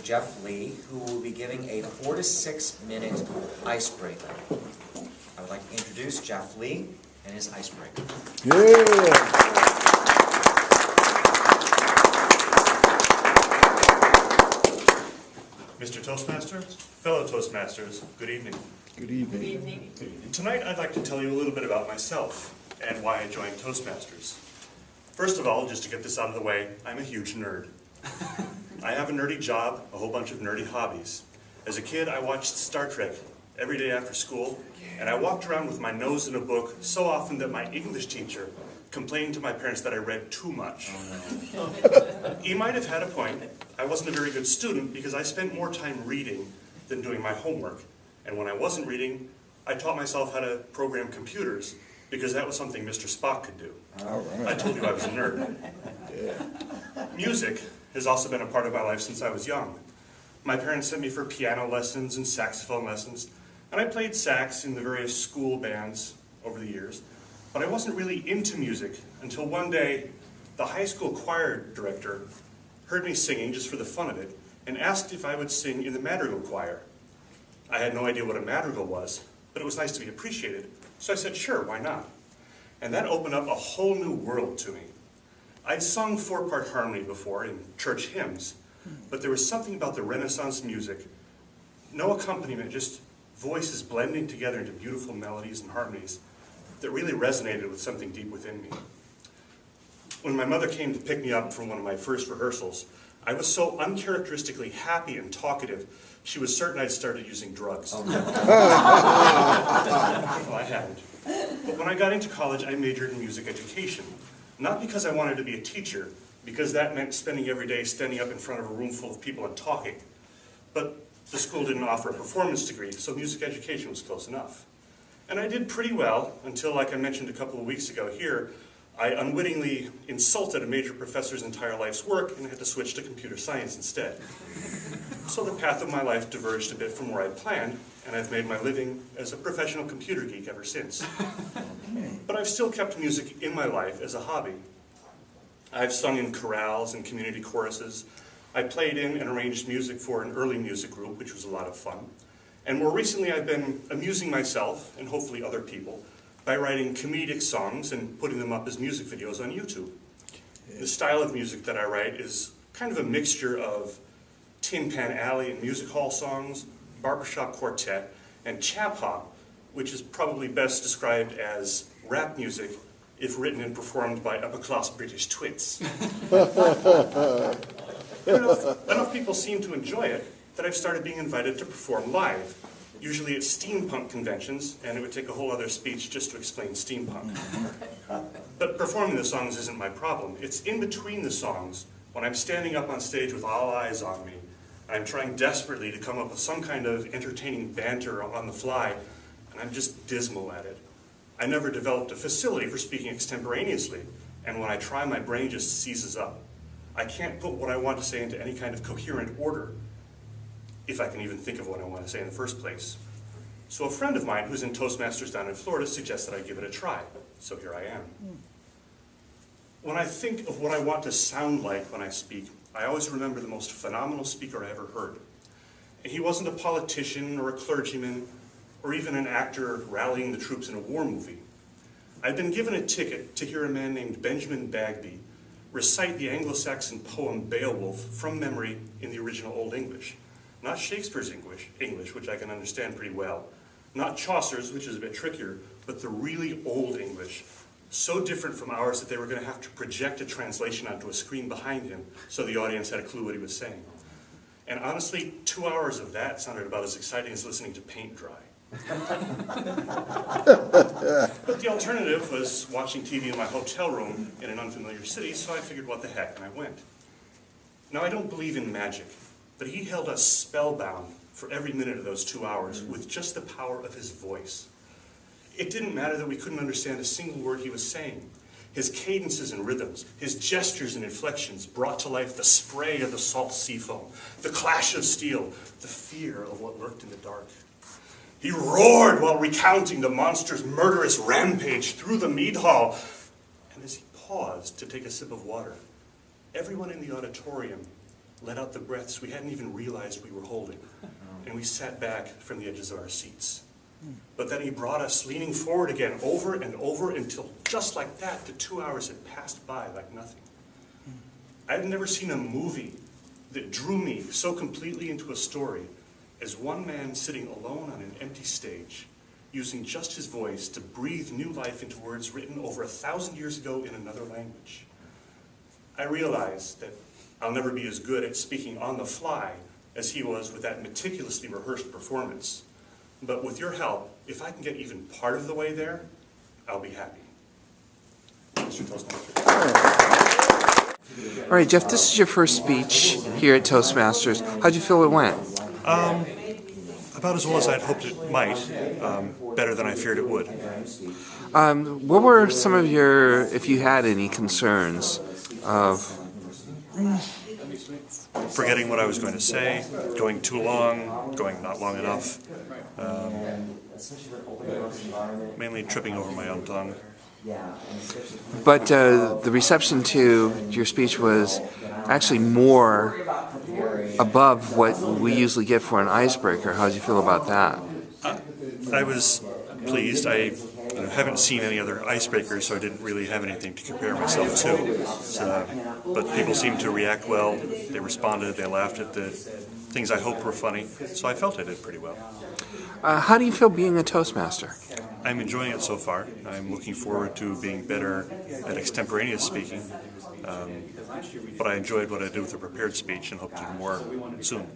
Jeff Lee, who will be giving a 4 to 6 minute icebreaker. I would like to introduce Jeff Lee and his icebreaker. Yeah. Mr. Toastmaster, fellow Toastmasters, good evening. Good evening. Good evening. Tonight I'd like to tell you a little bit about myself and why I joined Toastmasters. First of all, just to get this out of the way, I'm a huge nerd. I have a nerdy job, a whole bunch of nerdy hobbies. As a kid, I watched Star Trek every day after school, and I walked around with my nose in a book so often that my English teacher complained to my parents that I read too much. He might have had a point. I wasn't a very good student because I spent more time reading than doing my homework. And when I wasn't reading, I taught myself how to program computers because that was something Mr. Spock could do. All right. I told you I was a nerd. Yeah. Music has also been a part of my life since I was young. My parents sent me for piano lessons and saxophone lessons, and I played sax in the various school bands over the years, but I wasn't really into music until one day the high school choir director heard me singing just for the fun of it and asked if I would sing in the madrigal choir. I had no idea what a madrigal was, but it was nice to be appreciated, so I said, sure, why not? And that opened up a whole new world to me. I'd sung 4-part harmony before in church hymns, but there was something about the Renaissance music, no accompaniment, just voices blending together into beautiful melodies and harmonies that really resonated with something deep within me. When my mother came to pick me up from one of my first rehearsals, I was so uncharacteristically happy and talkative, she was certain I'd started using drugs. Well, I hadn't. But when I got into college, I majored in music education. Not because I wanted to be a teacher, because that meant spending every day standing up in front of a room full of people and talking. But the school didn't offer a performance degree, so music education was close enough. And I did pretty well until, like I mentioned a couple of weeks ago here, I unwittingly insulted a major professor's entire life's work and had to switch to computer science instead. So the path of my life diverged a bit from where I'd planned, and I've made my living as a professional computer geek ever since. But I've still kept music in my life as a hobby. I've sung in chorales and community choruses. I played in and arranged music for an early music group, which was a lot of fun. And more recently, I've been amusing myself, and hopefully other people, by writing comedic songs and putting them up as music videos on YouTube. The style of music that I write is kind of a mixture of Tin Pan Alley and music hall songs, barbershop quartet, and chap hop, which is probably best described as rap music if written and performed by upper-class British twits. Enough people seem to enjoy it that I've started being invited to perform live, usually at steampunk conventions, and it would take a whole other speech just to explain steampunk. But performing the songs isn't my problem. It's in between the songs, when I'm standing up on stage with all eyes on me, and I'm trying desperately to come up with some kind of entertaining banter on the fly, and I'm just dismal at it. I never developed a facility for speaking extemporaneously, and when I try, my brain just seizes up. I can't put what I want to say into any kind of coherent order, if I can even think of what I want to say in the first place. So a friend of mine who's in Toastmasters down in Florida suggested I give it a try, so here I am. When I think of what I want to sound like when I speak, I always remember the most phenomenal speaker I ever heard. And he wasn't a politician or a clergyman or even an actor rallying the troops in a war movie. I'd been given a ticket to hear a man named Benjamin Bagby recite the Anglo-Saxon poem Beowulf from memory in the original Old English. Not Shakespeare's English, which I can understand pretty well. Not Chaucer's, which is a bit trickier, but the really old English. So different from ours that they were going to have to project a translation onto a screen behind him so the audience had a clue what he was saying. And honestly, 2 hours of that sounded about as exciting as listening to paint dry. But the alternative was watching TV in my hotel room in an unfamiliar city, so I figured what the heck, and I went. Now, I don't believe in magic, but he held us spellbound for every minute of those 2 hours with just the power of his voice. It didn't matter that we couldn't understand a single word he was saying. His cadences and rhythms, his gestures and inflections brought to life the spray of the salt sea foam, the clash of steel, the fear of what lurked in the dark. He roared while recounting the monster's murderous rampage through the mead hall. And as he paused to take a sip of water, everyone in the auditorium let out the breaths we hadn't even realized we were holding, and we sat back from the edges of our seats. But then he brought us leaning forward again over and over until just like that, the 2 hours had passed by like nothing. I've never seen a movie that drew me so completely into a story as one man sitting alone on an empty stage, using just his voice to breathe new life into words written over 1,000 years ago in another language. I realize that I'll never be as good at speaking on the fly as he was with that meticulously rehearsed performance. But with your help, if I can get even part of the way there, I'll be happy. Mr. Toastmaster. All right, Jeff, this is your first speech here at Toastmasters. How'd you feel it went? About as well as I'd hoped it might, better than I feared it would. What were some of your, if you had any, concerns of? Forgetting what I was going to say, going too long, going not long enough, mainly tripping over my own tongue. But the reception to your speech was actually more above what we usually get for an icebreaker. How did you feel about that? I was pleased. I haven't seen any other icebreakers, so I didn't really have anything to compare myself to. But people seemed to react well. They responded. They laughed at the things I hoped were funny. So I felt I did pretty well. How do you feel being a Toastmaster? I'm enjoying it so far. I'm looking forward to being better at extemporaneous speaking. But I enjoyed what I did with a prepared speech and hope to do more soon.